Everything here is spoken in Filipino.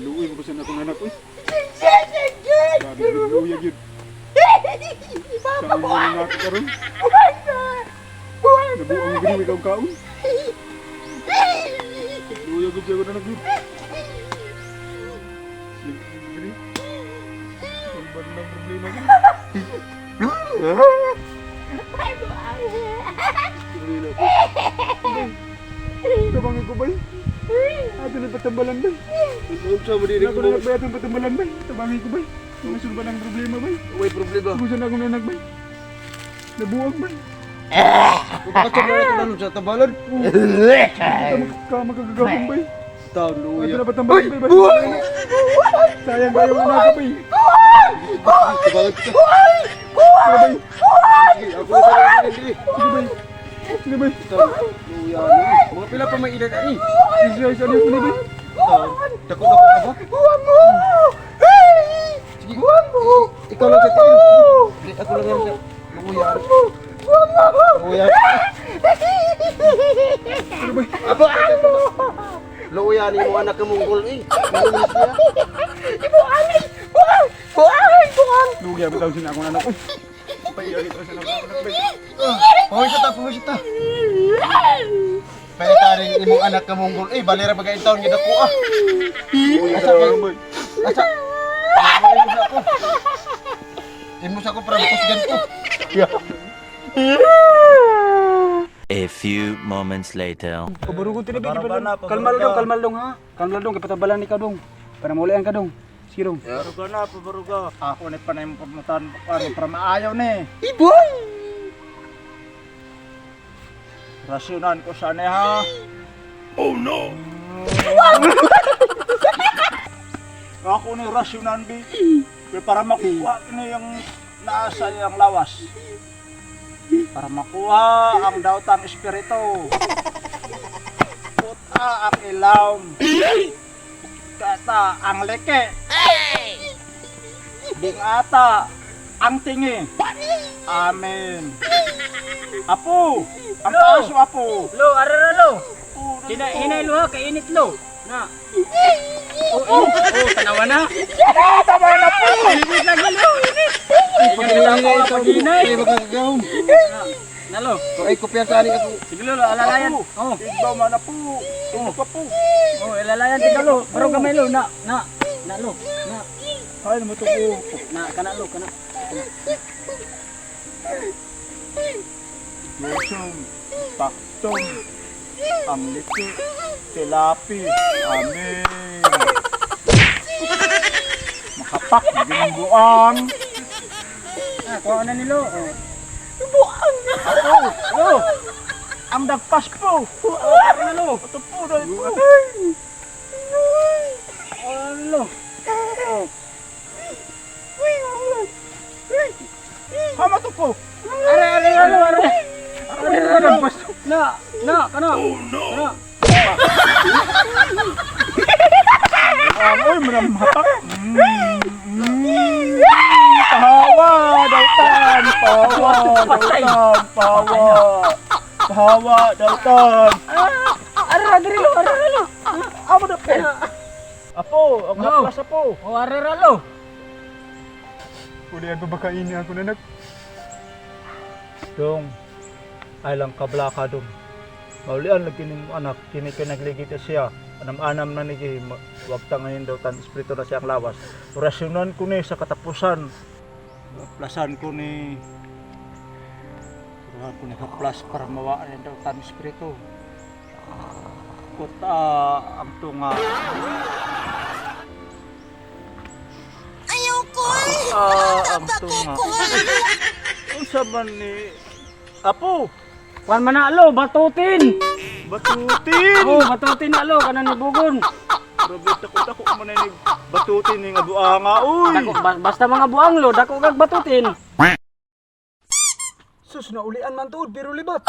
Luwi mo kasi na akong anak ko eh. Grabe, luya yun. Saan mo nang natin karoon? Nabuang gini, ikaw kaon. Luya ko siya ko na nag-group. Gini. Ang bad ng problema ko. Tabangin ko ba yun? Ato na patambalan ba? Unsa mo diri Ako na nagbay atong patambalan ba? Tabangin ko ba? Masul ba ng problema ba? Way problema. Gusto na akong nanak ba? Nabuwag ba? Kato na ito danon sa tabalan. Magkagagawin ba? Taw Ato luya. na patambalan ba? Sayang kayo ang anak ba? Tabalan ka. Sige ba? Ako na diri. Sige ba? Sige ba? Taw luya ni. Mga pila pa may edad ani. Sige sa niyo ba? Taw dako na ka ba? Sige. Ikaw lang sa tingin. Di ako lang sa luya. Luya. Apa? Luya ni mo anak kemunggol eh. Lugi abitaw sina akong anak ko. Paiyak ito sa anak ba? Pahoy sa ta. Pwede taring imong anak kemunggol eh. Balera bagay taon niya dako ah. Asa kay asa. Imus ako para kusgan ko. A few moments later. Kaburugon tinabi di ba? Kalmal dong ha. Kalmal dong kay patabalan ni ka dong. Para maulian ka dong. Sige dong. Baruga na, pabaruga. Ako ni panay mo pagmutan para maayaw ni. Iboy. Rasyonan ko sana ha. Oh no! Ako ni rasyonan bi. Para makuha ni yung naasa yung lawas. Para makuha ang daotang espiritu. Puta ang ilawm. Kata ang leke. Bingata ang tingi. Amen. Apo, ang paso apo. Lo, arara lo. Apo, Hinay lo ha, kainit lo. Na. Oh, tanawa na. tama na po. Init lagi lo, init. Ganyan ako ang pag-hinay. Ay magagawon. Na lo. Ko ay kopya sa ani ako. Sige lo, alalayan. Oh, Igbaw man na po. Ito pa po. alalayan tika lo. Baro gamay lo, na lo. Na. Ay, naman ito po. Na, kana lo, kana. Yusong, paktong, ang liki, tilapi. Amen. Makapak, ginungguang. Ah, kuha na nilo. Oh. Ako, lo. Ang nagpas po. Ano lo? Ito po, dahil po. Ano lo? Oh. Hama to po. Are. Nagpas. Na, kana. Oh no. Kana. Uy, maramhatak. Pahawa, dautan. Pahawa, dautan. Ara, diri lo. Amo na po. Apo, ang haplas apo. Oh, arara lo. Ulian pa ba kainin ako nanak? Dong, ay lang kablaka dong. Maulian lagi ning anak, kini kinagligit siya. Anam-anam na nigi, wag tangayin daw tan espiritu na siyang lawas. Orasyonan ko ni sa katapusan. Plasan ko ni kaplas para mawaan daw tan espiritu. Kuta ang tunga. Ang tunga. Unsa man ni Apo? Kuan man na lo, batutin. Batutin! Oh, batutin na lo, kana ni bugon. Grabe, takot-takot mo na ni batutin ni nga buanga, uy! Basta mga buang lo, dako kag batutin. Sus, naulian man tuod, pero libat.